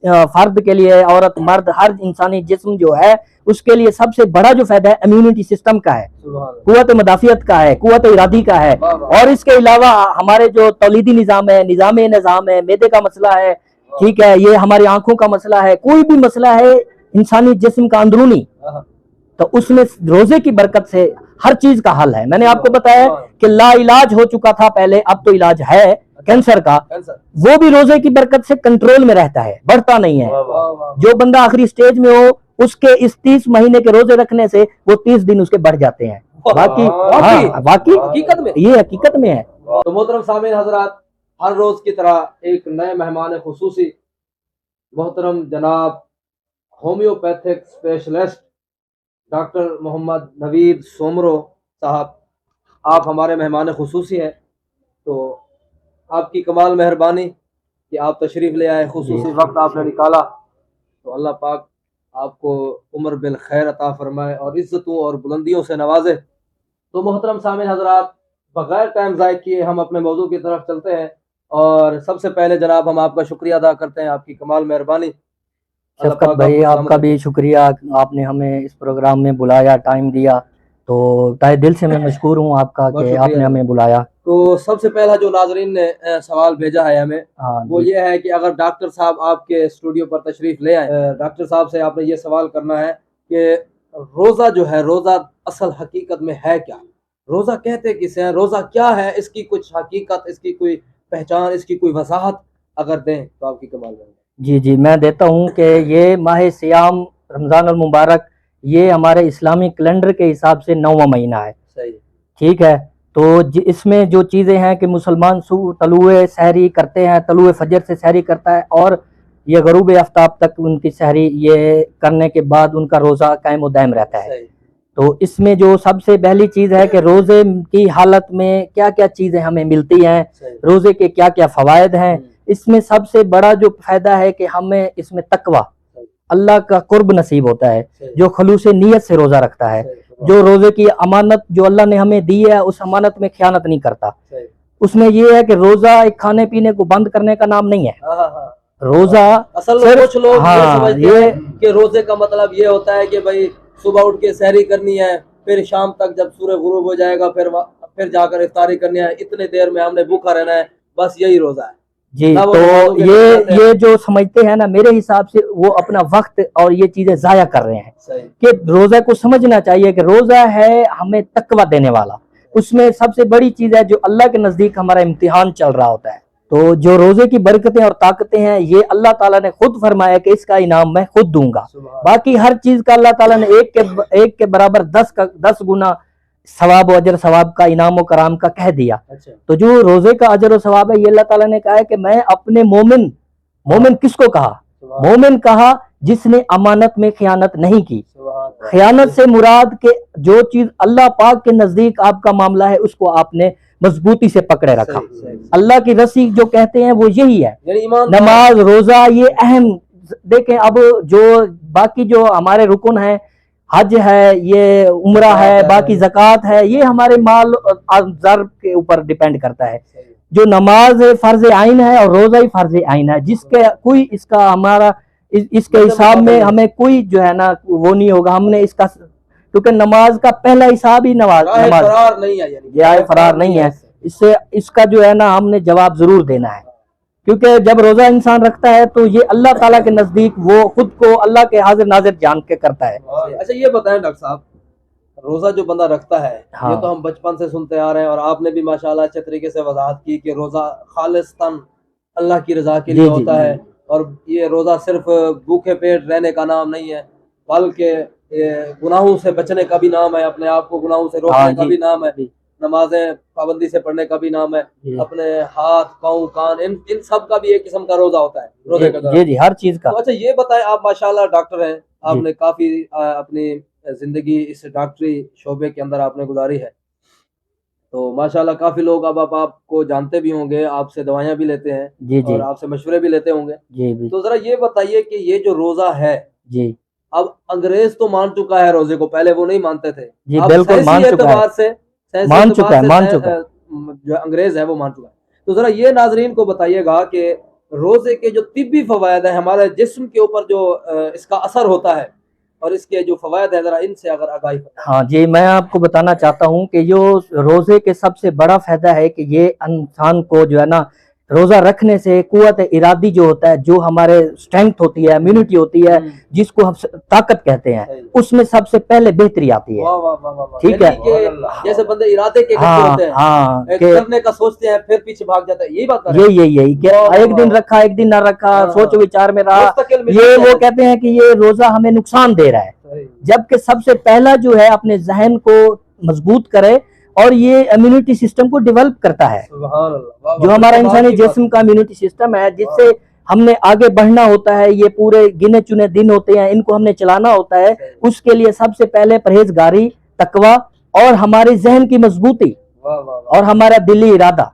فرد کے لیے، عورت مرد ہر انسانی جسم جو ہے اس کے لیے سب سے بڑا جو فائدہ ہے امیونٹی سسٹم کا ہے، قوت مدافعت کا ہے، قوت ارادی کا ہے. اور اس کے علاوہ ہمارے جو تولیدی نظام ہے، نظام ہے، معدے کا مسئلہ ہے، ٹھیک ہے، یہ ہماری آنکھوں کا مسئلہ ہے، کوئی بھی مسئلہ ہے انسانی جسم کا اندرونی، تو اس میں روزے کی برکت سے ہر چیز کا حل ہے. میں نے آپ کو بتایا کہ لا علاج ہو چکا تھا پہلے، اب تو علاج ہے کینسر کا، وہ بھی روزے کی برکت سے کنٹرول میں رہتا ہے، بڑھتا نہیں ہے. جو بندہ آخری سٹیج میں ہو اس کے اس 30 مہینے کے روزے رکھنے سے وہ 30 دن اس کے بڑھ جاتے ہیں. باقی حقیقت میں یہ حقیقت میں ہے. تو محترم سامعین حضرات، ہر روز کی طرح ایک نئے مہمان خصوصی محترم جناب ہومیوپیتھک اسپیشلسٹ ڈاکٹر محمد نوید سومرو صاحب، آپ ہمارے مہمان خصوصی ہیں. تو آپ کی کمال مہربانی کہ آپ تشریف لے آئے، خصوصی وقت آپ نے نکالا. تو اللہ پاک آپ کو عمر بالخیر عطا فرمائے اور عزتوں اور بلندیوں سے نوازے. تو محترم سامعین حضرات، بغیر ٹائم ضائع کیے ہم اپنے موضوع کی طرف چلتے ہیں. اور سب سے پہلے جناب ہم آپ کا شکریہ ادا کرتے ہیں، آپ کی کمال مہربانی. شفقت بھائی آپ کا بھی شکریہ، آپ نے ہمیں اس پروگرام میں بلایا، ٹائم دیا، تو تہہ دل سے میں مشکور ہوں آپ کا کہ آپ نے ہمیں بلایا. تو سب سے پہلا جو ناظرین نے سوال بھیجا ہے ہمیں، وہ یہ ہے کہ اگر ڈاکٹر صاحب آپ کے اسٹوڈیو پر تشریف لے آئے، ڈاکٹر صاحب سے آپ نے یہ سوال کرنا ہے کہ روزہ جو ہے، روزہ اصل حقیقت میں ہے کیا؟ روزہ کہتے کسے ہیں؟ روزہ کیا ہے؟ اس کی کچھ حقیقت، اس کی کوئی پہچان، اس کی کوئی وضاحت اگر دیں تو آپ کی کمال بنے. جی میں دیتا ہوں کہ یہ ماہ سیام رمضان المبارک یہ ہمارے اسلامی کیلنڈر کے حساب سے 9واں مہینہ ہے. صحیح، ٹھیک ہے. تو اس میں جو چیزیں ہیں کہ مسلمان طلوع سحری کرتے ہیں، طلوع فجر سے سحری کرتا ہے، اور یہ غروب آفتاب تک ان کی سحری یہ کرنے کے بعد ان کا روزہ قائم و دائم رہتا ہے. تو اس میں جو سب سے پہلی چیز ہے کہ روزے کی حالت میں کیا کیا چیزیں ہمیں ملتی ہیں، روزے کے کیا کیا فوائد ہیں. اس میں سب سے بڑا جو فائدہ ہے کہ ہمیں اس میں تقوی، اللہ کا قرب نصیب ہوتا ہے جو خلوص نیت سے روزہ رکھتا ہے، جو روزے کی امانت جو اللہ نے ہمیں دی ہے اس امانت میں خیانت نہیں کرتا. اس میں یہ ہے کہ روزہ ایک کھانے پینے کو بند کرنے کا نام نہیں ہے. روزہ اصل کچھ لوگ یہ سمجھتے ہیں کہ روزے کا مطلب یہ ہوتا ہے کہ بھائی صبح اٹھ کے سحری کرنی ہے، پھر شام تک جب سورج غروب ہو جائے گا پھر جا کر افطاری کرنی ہے، اتنے دیر میں ہم نے بھوکا رہنا ہے، بس یہی روزہ ہے. جی تو یہ جو سمجھتے ہیں نا، میرے حساب سے وہ اپنا وقت اور یہ چیزیں ضائع کر رہے ہیں. کہ روزہ کو سمجھنا چاہیے کہ روزہ ہے ہمیں تقوی دینے والا. اس میں سب سے بڑی چیز ہے جو اللہ کے نزدیک ہمارا امتحان چل رہا ہوتا ہے. تو جو روزے کی برکتیں اور طاقتیں ہیں یہ اللہ تعالیٰ نے خود فرمایا کہ اس کا انعام میں خود دوں گا. باقی ہر چیز کا اللہ تعالیٰ نے ایک کے برابر 10 گنا ثواب و اجر ثواب کا انعام و کرام کا کہہ دیا. تو جو روزے کا اجر و ثواب ہے یہ اللہ تعالیٰ نے کہا ہے کہ میں اپنے مومن کس کو کہا؟ مومن کہا جس نے امانت میں خیانت نہیں کی. خیانت سے مراد کہ جو چیز اللہ پاک کے نزدیک آپ کا معاملہ ہے اس کو آپ نے مضبوطی سے پکڑے رکھا. اللہ کی رسی جو کہتے ہیں وہ یہی ہے. نماز، روزہ، یہ اہم. دیکھیں اب جو باقی جو ہمارے رکن ہیں، حج ہے، یہ عمرہ ہے، باقی زکوٰۃ ہے، یہ ہمارے مال اور زر کے اوپر ڈیپینڈ کرتا ہے. جو نماز فرض عین ہے اور روزہ ہی فرض عین ہے، جس کے کوئی اس کا ہمارا اس کے حساب میں ہمیں کوئی جو ہے نا وہ نہیں ہوگا. ہم نے اس کا کیونکہ نماز کا پہلا حساب ہی نماز فرار نہیں ہے. اس کا جو ہے نا ہم نے جواب ضرور دینا ہے، کیونکہ جب روزہ انسان رکھتا ہے تو یہ اللہ تعالیٰ کے نزدیک وہ خود کو اللہ کے حاضر ناظر جان کے کرتا ہے. اچھا یہ بتائیں ڈاکٹر صاحب، روزہ جو بندہ رکھتا ہے یہ تو ہم بچپن سے سنتے آ رہے ہیں، اور آپ نے بھی ماشاءاللہ اچھے طریقے سے وضاحت کی کہ روزہ خالصتاً اللہ کی رضا کے لیے ہوتا ہے. اور یہ روزہ صرف بھوکے پیٹ رہنے کا نام نہیں ہے، بلکہ گناہوں سے بچنے کا بھی نام ہے، اپنے آپ کو گناہوں سے روکنے کا بھی نام ہے، نمازیں پابندی سے پڑھنے کا بھی نام ہے، اپنے ہاتھ پاؤں کان ان سب کا بھی ایک قسم کا روزہ ہوتا ہے روزے کا. جی ہر چیز کا. اچھا یہ بتائیں، آپ ماشاءاللہ ڈاکٹر ہیں، آپ نے کافی اپنی زندگی اس ڈاکٹری شعبے کے اندر آپ نے گزاری ہے، تو ماشاءاللہ کافی لوگ اب آپ کو جانتے بھی ہوں گے، آپ سے دوائیاں بھی لیتے ہیں اور آپ سے مشورے بھی لیتے ہوں گے. تو ذرا یہ بتائیے کہ یہ جو روزہ ہے، اب انگریز تو مان چکا ہے روزے کو، پہلے وہ نہیں مانتے تھے. بالکل مان چکا ہے، جو انگریز ہے وہ مان چکا ہے. تو ذرا یہ ناظرین کو بتائیے گا کہ روزے کے جو طبی فوائد ہیں ہمارے جسم کے اوپر جو اس کا اثر ہوتا ہے اور اس کے جو فوائد ہیں ذرا ان سے اگر آگاہی فرمائیں۔ ہاں جی، میں آپ کو بتانا چاہتا ہوں کہ جو روزے کے سب سے بڑا فائدہ ہے کہ یہ انسان کو جو ہے نا روزہ رکھنے سے قوت ارادی جو ہوتا ہے، جو ہمارے اسٹرینتھ ہوتی ہے، امیونٹی ہوتی ہے، جس کو ہم طاقت کہتے ہیں، اس میں سب سے پہلے بہتری آتی ہے۔ واہ واہ واہ واہ، ٹھیک ہے، یعنی کہ جیسے بندے ارادے کے ہاں ہوتے ہیں، ہاں، کرنے کا سوچتے ہیں پھر پیچھے بھاگ جاتا ہے، یہی بات ہے۔ یہی کہ ایک دن رکھا ایک دن نہ رکھا، سوچ وچار میں رہا، یہ وہ کہتے ہیں کہ یہ روزہ ہمیں نقصان دے رہا ہے، جبکہ سب سے پہلا جو ہے اپنے ذہن کو مضبوط کرے اور یہ امیونٹی سسٹم کو ڈیولپ کرتا ہے، جو ہمارا انسانی جسم کا امیونٹی سسٹم ہے، جس سے ہم نے آگے بڑھنا ہوتا ہے، یہ پورے گنے چنے دن ہوتے ہیں، ان کو ہم نے چلانا ہوتا ہے، اس کے لیے سب سے پہلے پرہیزگاری، تقوی اور ہمارے ذہن کی مضبوطی اور ہمارا دلی ارادہ،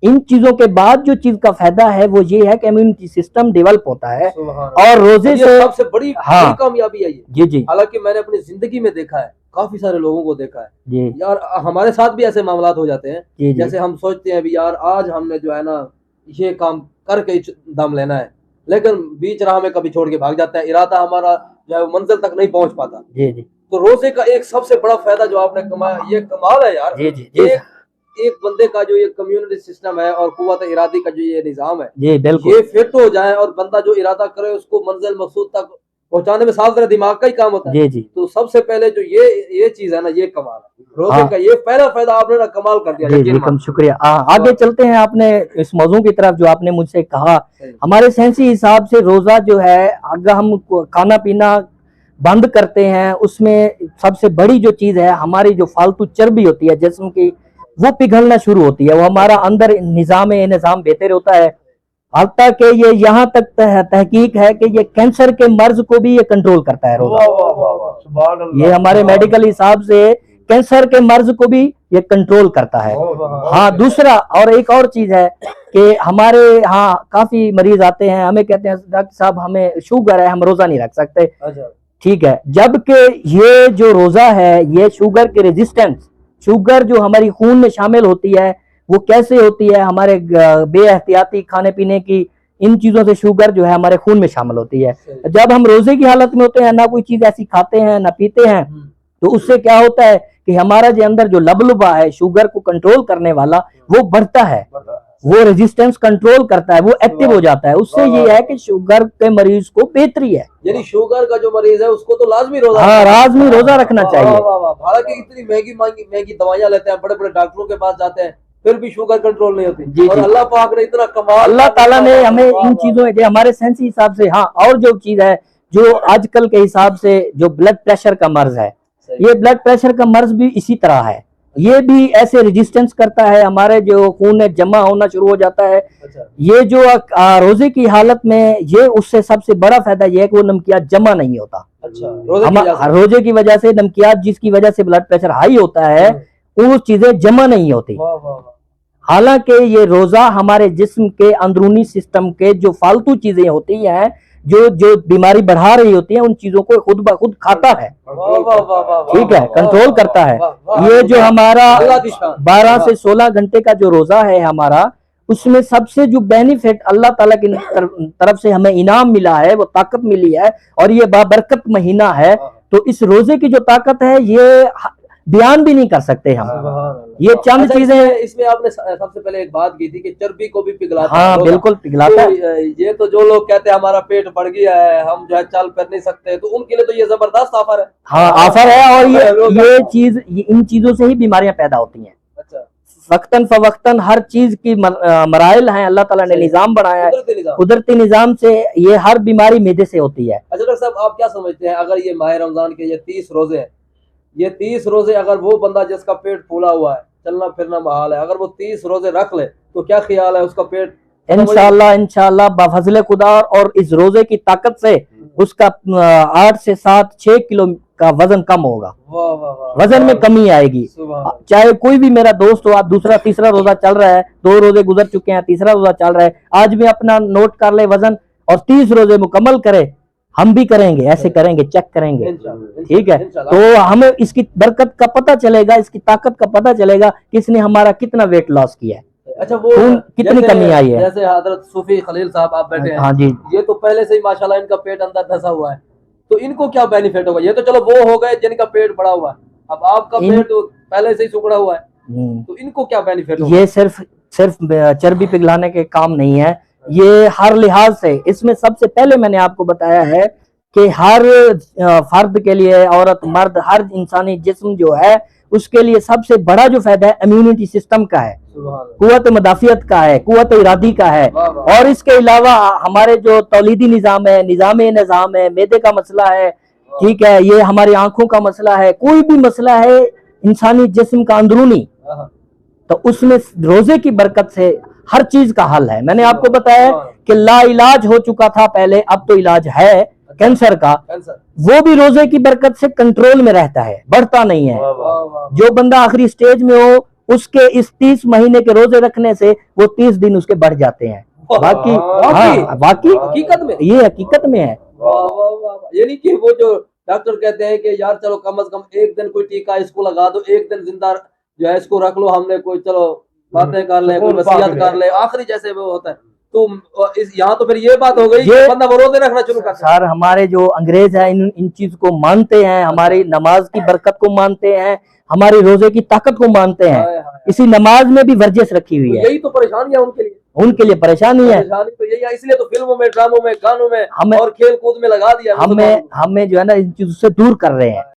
ان چیزوں کے بعد جو چیز کا فائدہ ہے وہ یہ ہے کہ امیونٹی سسٹم ڈیولپ ہوتا ہے اور روزے سے سب سے بڑی کامیابی ہے یہ۔ جی حالانکہ میں نے اپنی زندگی میں دیکھا ہے، کافی سارے لوگوں کو دیکھا ہے جی یار، ہمارے ساتھ بھی ایسے معاملات ہو جاتے ہیں، جی جیسے ہم سوچتے ہیں بھی یار آج ہم نے جو ہے نا یہ کام کر کے دم لینا ہے، لیکن بیچ راہ میں کبھی چھوڑ کے بھاگ جاتا ہے، ارادہ ہمارا جو ہے منزل تک نہیں پہنچ پاتا۔ جی جی تو روزے کا ایک سب سے بڑا فائدہ جو آپ نے کمایا، یہ کمال ہے یار۔ جی جی ایک بندے کا جو یہ کمیونٹی سسٹم ہے اور قوت ارادی کا جو یہ نظام ہے، جی بالکل، یہ فٹ ہو جائے اور بندہ جو ارادہ کرے اس کو منزل مقصود تک پہنچانے میں ساتھ دماغ کا ہی کام ہوتا ہے۔ جی تو سب سے پہلے جو یہ چیز ہے نا، یہ کمال ہے روزے کا، یہ پہلا فائدہ آپ نے نا کمال کر دیا۔ جی کم شکریہ۔ آگے چلتے ہیں، آپ نے اس موضوع کی طرف جو آپ نے مجھ سے کہا، ہمارے سائنسی حساب سے روزہ جو ہے اگر ہم کھانا پینا بند کرتے ہیں، اس میں سب سے بڑی جو چیز ہے ہماری جو فالتو چربی ہوتی ہے جسم کی، وہ پگھلنا شروع ہوتی ہے، وہ ہمارا اندر نظام بہتر ہوتا ہے، حتیٰ کہ یہ یہاں تک تحقیق ہے کہ یہ کینسر کے مرض کو بھی یہ کنٹرول کرتا ہے روزہ، یہ ہمارے میڈیکل حساب سے کینسر کے مرض کو بھی یہ کنٹرول کرتا ہے۔ ہاں، دوسرا اور ایک اور چیز ہے کہ ہمارے ہاں کافی مریض آتے ہیں، ہمیں کہتے ہیں ڈاکٹر صاحب ہمیں شوگر ہے، ہم روزہ نہیں رکھ سکتے، ٹھیک ہے، جبکہ یہ جو روزہ ہے یہ شوگر کے ریزسٹنس، شوگر جو ہماری خون میں شامل ہوتی ہے وہ کیسے ہوتی ہے، ہمارے بے احتیاطی کھانے پینے کی ان چیزوں سے شوگر جو ہے ہمارے خون میں شامل ہوتی ہے۔ جب ہم روزے کی حالت میں ہوتے ہیں، نہ کوئی چیز ایسی کھاتے ہیں نہ پیتے ہیں، تو اس سے کیا ہوتا ہے کہ ہمارا جو اندر جو لبلبا ہے شوگر کو کنٹرول کرنے والا وہ بڑھتا ہے، وہ ریزسٹنس کنٹرول کرتا ہے، وہ ایکٹیو ہو جاتا ہے، اس سے یہ ہے کہ شوگر کے مریض کو بہتری ہے۔ یعنی شوگر کا جو مریض ہے اس کو تو لازمی روزہ، ہاں لازمی روزہ رکھنا چاہیے۔ حالانکہ اتنی مہنگی دوائیاں لیتے ہیں، بڑے بڑے ڈاکٹروں کے پاس جاتے ہیں، پھر بھی شوگر کنٹرول نہیں ہوتی، اور اللہ پاک نے اتنا کمال، اللہ تعالیٰ نے ہمیں ان چیزوں ہمارے سائنسی حساب سے، ہاں اور جو چیز ہے جو آج کل کے حساب سے جو بلڈ پریشر کا مرض ہے، یہ بلڈ پریشر کا مرض بھی اسی طرح ہے، یہ بھی ایسے ریزسٹنس کرتا ہے، ہمارے جو خون جمع ہونا شروع ہو جاتا ہے۔ یہ جو روزے کی حالت میں یہ اس سے سب سے بڑا فائدہ یہ ہے کہ وہ نمکیات جمع نہیں ہوتا، روزے کی وجہ سے نمکیات جس کی وجہ سے بلڈ پریشر ہائی ہوتا ہے وہ چیزیں جمع نہیں ہوتی، حالانکہ یہ روزہ ہمارے جسم کے اندرونی سسٹم کے جو فالتو چیزیں ہوتی ہیں، جو بیماری بڑھا رہی ہوتی ہیں، ان چیزوں کو خود بخود کھاتا ہے، ٹھیک ہے، کنٹرول کرتا ہے۔ یہ جو ہمارا 12 سے 16 گھنٹے کا جو روزہ ہے ہمارا، اس میں سب سے جو بینیفٹ اللہ تعالیٰ کی طرف سے ہمیں انعام ملا ہے، وہ طاقت ملی ہے، اور یہ بابرکت مہینہ ہے، تو اس روزے کی جو طاقت ہے یہ بیان بھی نہیں کر سکتے ہم، یہ چند چیزیں۔ اس میں آپ نے سب سے پہلے ایک بات کی تھی کہ چربی کو بھی پگھلاتا ہے، ہاں بالکل پگھلاتا ہے۔ یہ تو جو لوگ کہتے ہیں ہمارا پیٹ بڑھ گیا ہے، ہم جو ہے چل پھر نہیں سکتے، تو ان کے لیے تو یہ زبردست آفر ہے۔ ہاں آفر ہے، اور یہ چیز، ان چیزوں سے ہی بیماریاں پیدا ہوتی ہیں، وقتاً فوقتاً ہر چیز کی مراحل ہیں، اللہ تعالیٰ نے نظام بنایا ہے، قدرتی نظام سے یہ ہر بیماری معدے سے ہوتی ہے۔ اچھا ڈاکٹر صاحب، آپ کیا سمجھتے ہیں اگر یہ ماہ رمضان کے یہ 30 روزے ہیں، یہ 30 روزے اگر وہ بندہ جس کا پیٹ پھولا ہوا ہے، چلنا پھرنا محال ہے، اگر وہ 30 روزے رکھ لے تو کیا خیال ہے اس کا پیٹ؟ انشاءاللہ بفضل خدا اور اس روزے کی طاقت سے اس کا 8 سے 7 6 کلو کا وزن کم ہوگا، وزن میں کمی آئے گی۔ چاہے کوئی بھی میرا دوست ہو، آپ دوسرا تیسرا روزہ چل رہا ہے، 2 روزے گزر چکے ہیں، تیسرا روزہ چل رہا ہے، آج بھی اپنا نوٹ کر لے وزن اور 30 روزے مکمل کرے، ہم بھی کریں گے، ایسے کریں گے، چیک کریں گے، ٹھیک ہے، تو ہمیں اس کی برکت کا پتہ چلے گا، اس کی طاقت کا پتہ چلے گا کہ اس نے ہمارا کتنا ویٹ لاس کیا ہے۔ اچھا وہ کتنی کمی آئی ہے. جیسے حضرت صوفی خلیل صاحب آپ بیٹھے ہیں, ہاں جی, یہ تو پہلے سے ہی ماشاءاللہ ان کا پیٹ اندر دھسا ہوا ہے, تو ان کو کیا بینیفٹ ہوگا؟ یہ تو چلو وہ ہو گئے جن کا پیٹ بڑا ہوا ہے, اب آپ کا پیٹ پہلے سے ہی سکڑا ہوا ہے, تو ان کو کیا بینیفٹ ہوگا؟ یہ صرف چربی پگھلانے کے کام نہیں ہے, یہ ہر لحاظ سے. اس میں سب سے پہلے میں نے آپ کو بتایا ہے کہ ہر فرد کے لیے, عورت مرد, ہر انسانی جسم جو ہے اس کے لیے سب سے بڑا جو فائدہ ہے امیونٹی سسٹم کا ہے, قوت مدافعت کا ہے, قوت ارادی کا ہے. اور اس کے علاوہ ہمارے جو تولیدی نظام ہے, نظام ہے, معدے کا مسئلہ ہے, ٹھیک ہے, یہ ہماری آنکھوں کا مسئلہ ہے, کوئی بھی مسئلہ ہے انسانی جسم کا اندرونی, تو اس میں روزے کی برکت سے ہر چیز کا حل ہے. میں نے آپ کو بتایا کہ لا علاج ہو چکا تھا پہلے, اب تو علاج ہے کینسر کا, وہ بھی روزے کی برکت سے کنٹرول میں رہتا ہے, بڑھتا نہیں ہے. جو بندہ آخری سٹیج میں ہو, اس کے اس 30 مہینے کے روزے رکھنے سے وہ 30 دن اس کے بڑھ جاتے ہیں. واقعی حقیقت میں یہ حقیقت میں ہے. یعنی کہ وہ جو ڈاکٹر کہتے ہیں کہ یار چلو کم از کم ایک دن کوئی ٹیکہ اس کو لگا دو, ایک دن زندہ جو ہے اس کو رکھ لو, ہم نے کوئی چلو باتیں کر لیں, کوئی وصیت کر لیں, آخری جیسے وہ ہوتا ہے. تو یہاں تو پھر یہ بات ہو گئی کہ بندہ وہ روزے رکھنا شروع کرتا ہے. سر ہمارے جو انگریز ہیں ان چیز کو مانتے ہیں, ہماری نماز کی برکت کو مانتے ہیں, ہماری روزے کی طاقت کو مانتے ہیں. اسی نماز میں بھی ورجش رکھی ہوئی ہے. یہی تو پریشانی ہے ان کے لیے پریشانی ہے. تو یہی ہے, اس لیے تو فلموں میں, ڈراموں میں, گانوں میں ہمیں اور کھیل کود میں لگا دیا. ہمیں جو ہے نا ان چیزوں سے دور کر رہے ہیں.